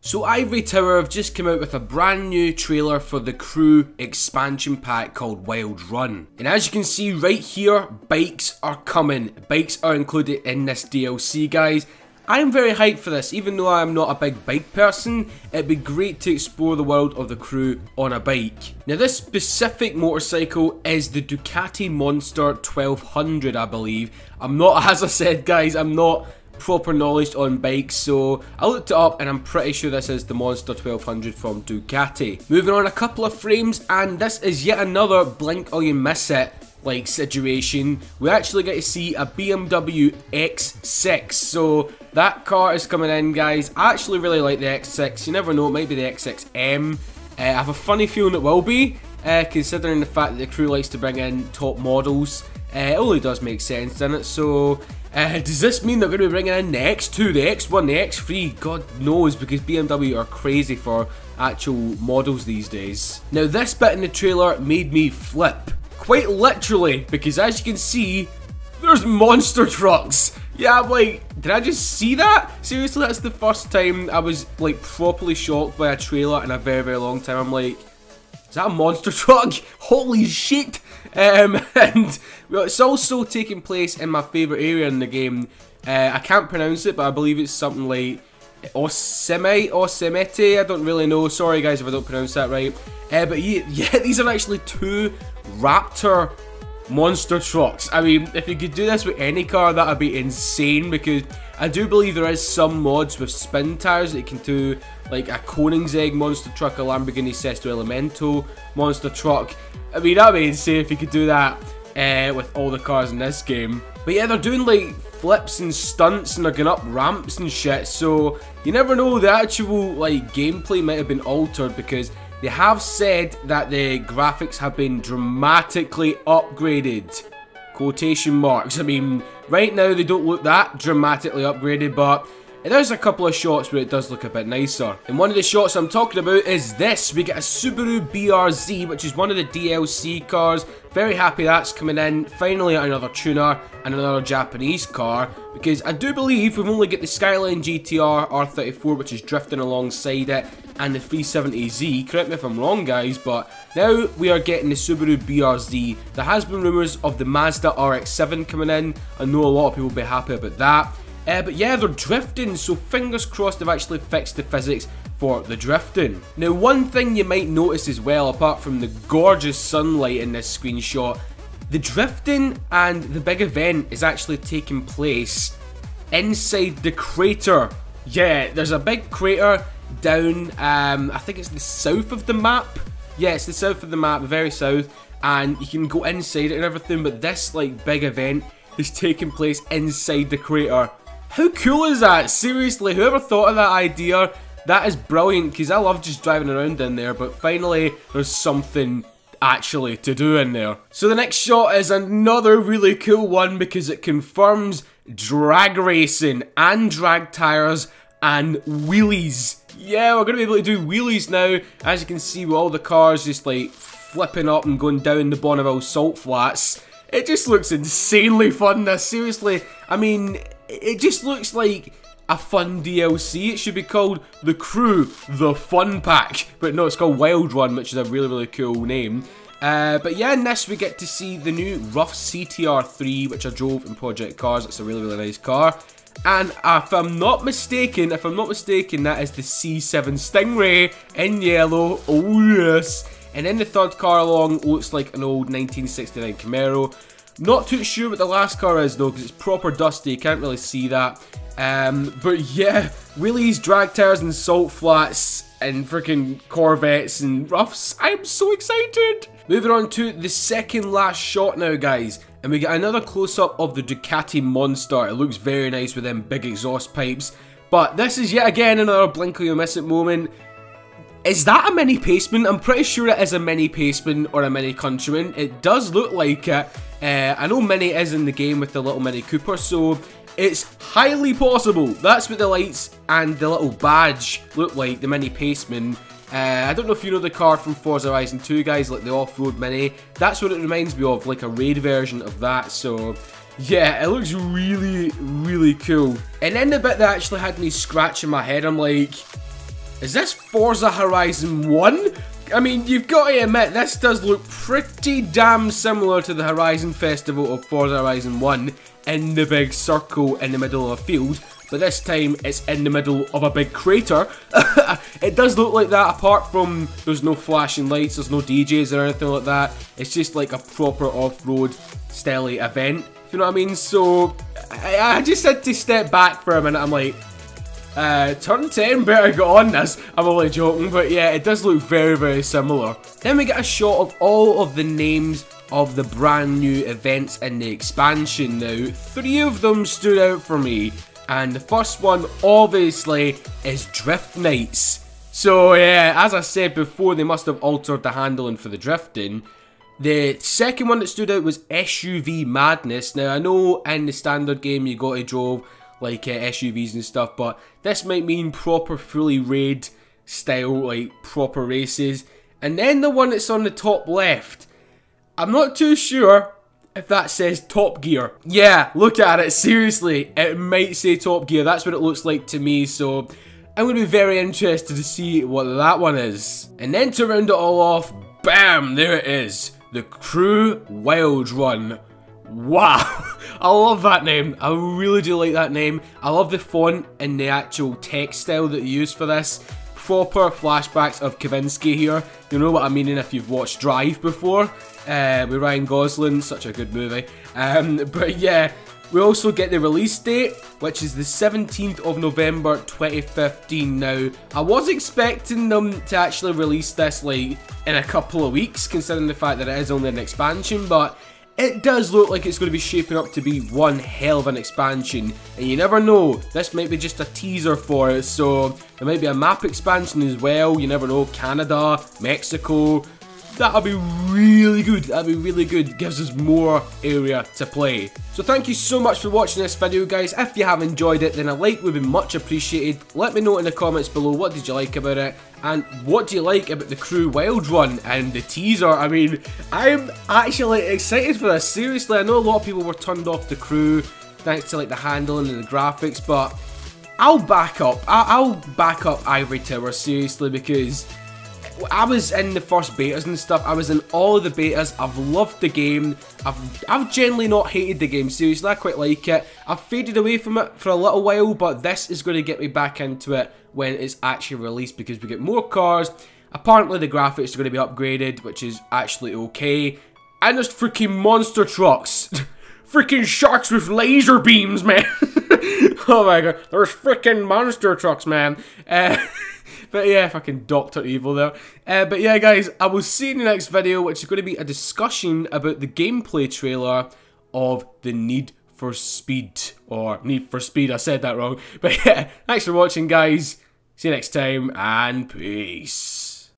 So Ivory Tower have just come out with a brand new trailer for the Crew expansion pack called Wild Run. And as you can see right here, bikes are coming. Bikes are included in this DLC, guys. I'm very hyped for this, even though I'm not a big bike person. It'd be great to explore the world of the Crew on a bike. Now this specific motorcycle is the Ducati Monster 1200, I believe. I'm not, as I said guys, I'm not proper knowledge on bikes, so I looked it up and I'm pretty sure this is the Monster 1200 from Ducati. Moving on a couple of frames, and this is yet another blink or you miss it like situation. We actually get to see a BMW X6, so that car is coming in, guys. I actually really like the X6. You never know, it might be the X6M. I have a funny feeling it will be, considering the fact that the Crew likes to bring in top models. It only does make sense, doesn't it? So does this mean they're going to be bringing in the X2, the X1, the X3? God knows, because BMW are crazy for actual models these days. Now this bit in the trailer made me flip. Quite literally, because as you can see, there's monster trucks. Yeah, I'm like, did I just see that? Seriously, that's the first time I was like properly shocked by a trailer in a very, very long time. I'm like, is that a monster truck? Holy shit! And well, it's also taking place in my favourite area in the game. I can't pronounce it, but I believe it's something like Yosemite. I don't really know. Sorry guys if I don't pronounce that right. But yeah, these are actually two Raptor monster trucks. I mean, if you could do this with any car, that would be insane, because I do believe there is some mods with spin tires that you can do, like a Koenigsegg monster truck, a Lamborghini Sesto Elemento monster truck. I mean, that would be insane if you could do that with all the cars in this game. But yeah, they're doing like flips and stunts and they're going up ramps and shit, so you never know, the actual like gameplay might have been altered, because they have said that the graphics have been dramatically upgraded. Quotation marks. I mean, right now they don't look that dramatically upgraded, but there's a couple of shots where it does look a bit nicer. And one of the shots I'm talking about is this. We get a Subaru Brz, which is one of the DLC cars. Very happy that's coming in. Finally another tuner and another Japanese car, because I do believe we've only got the Skyline GTR R34, which is drifting alongside it, and the 370Z. Correct me if I'm wrong guys, but now we are getting the Subaru Brz. There has been rumours of the Mazda RX-7 coming in. I know a lot of people will be happy about that. But yeah, they're drifting, so fingers crossed they've actually fixed the physics for the drifting. Now, one thing you might notice as well, apart from the gorgeous sunlight in this screenshot, the drifting and the big event is actually taking place inside the crater. Yeah, there's a big crater down, I think it's the south of the map. Yeah, it's the south of the map, the very south, and you can go inside it and everything, but this like big event is taking place inside the crater. How cool is that? Seriously, whoever thought of that idea, that is brilliant, because I love just driving around in there, but finally there's something actually to do in there. So the next shot is another really cool one, because it confirms drag racing and drag tires and wheelies. Yeah, we're going to be able to do wheelies now, as you can see, with all the cars just like flipping up and going down the Bonneville salt flats. It just looks insanely fun, this. Seriously, I mean, it just looks like a fun DLC. It should be called The Crew, The Fun Pack. But no, it's called Wild Run, which is a really, really cool name. But yeah, in this we get to see the new Rough CTR3, which I drove in Project Cars. It's a really, really nice car. And if I'm not mistaken, that is the C7 Stingray in yellow. Oh yes. And then the third car along looks like an old 1969 Camaro. Not too sure what the last car is though, because it's proper dusty, you can't really see that. But yeah, wheelies, drag tires and salt flats and freaking Corvettes and roughs. I'm so excited! Moving on to the second last shot now guys. And we get another close-up of the Ducati Monster. It looks very nice with them big exhaust pipes. But this is yet again another blink or you miss it moment. Is that a mini Paceman? I'm pretty sure it is a mini Paceman or a mini Countryman. It does look like it. I know Mini is in the game with the little Mini Cooper, so it's highly possible. That's what the lights and the little badge look like, the mini Paceman. I don't know if you know the car from Forza Horizon 2, guys, like the off-road Mini. That's what it reminds me of, like a raid version of that, so yeah, it looks really, really cool. And then the bit that actually had me scratching my head, I'm like, Is this Forza Horizon 1? I mean, you've got to admit, this does look pretty damn similar to the Horizon Festival of Forza Horizon 1 in the big circle in the middle of a field, but this time it's in the middle of a big crater. It does look like that, apart from there's no flashing lights, there's no DJs or anything like that. It's just like a proper off-road style event, if you know what I mean? So, I just had to step back for a minute. I'm like, turn 10, better get on this. I'm only joking, but yeah, it does look very, very similar. Then we get a shot of all of the names of the brand new events in the expansion now. 3 of them stood out for me, and the first one, obviously, is Drift Nights. So yeah, as I said before, they must have altered the handling for the drifting. The second one that stood out was SUV Madness. Now, I know in the standard game you got to drove like SUVs and stuff, but this might mean proper fully raid style, like proper races. And then the one that's on the top left, I'm not too sure if that says Top Gear. Yeah, look at it, seriously, it might say Top Gear. That's what it looks like to me, so I'm going to be very interested to see what that one is. And then to round it all off, bam, there it is, the Crew Wild Run. Wow, I love that name. I really do like that name. I love the font and the actual text style that you use for this. Proper flashbacks of Kavinsky here. You know what I mean if you've watched Drive before, with Ryan Gosling, such a good movie. But yeah, we also get the release date, which is the 17th of November 2015 now. I was expecting them to actually release this like in a couple of weeks, considering the fact that it is only an expansion, but it does look like it's going to be shaping up to be one hell of an expansion, and you never know, this might be just a teaser for it, so there might be a map expansion as well, you never know, Canada, Mexico. That'll be really good, that'll be really good, gives us more area to play. So thank you so much for watching this video, guys. If you have enjoyed it, then a like would be much appreciated. Let me know in the comments below, what did you like about it, and what do you like about the Crew Wild Run and the teaser. I mean, I'm actually excited for this, seriously. I know a lot of people were turned off the Crew thanks to like the handling and the graphics, but I'll back up, I'll back up Ivory Tower, seriously, because I was in the first betas and stuff. I was in all of the betas. I've loved the game. I've generally not hated the game, seriously. I quite like it. I've faded away from it for a little while, but this is going to get me back into it when it's actually released, because we get more cars. Apparently the graphics are going to be upgraded, which is actually okay. And there's freaking monster trucks. Freaking sharks with laser beams, man. Oh my god. There's freaking monster trucks, man. But yeah, fucking Dr. Evil there. But yeah, guys, I will see you in the next video, which is going to be a discussion about the gameplay trailer of the Need for Speed. Or Need for Speed, I said that wrong. But yeah, thanks for watching, guys. See you next time, and peace.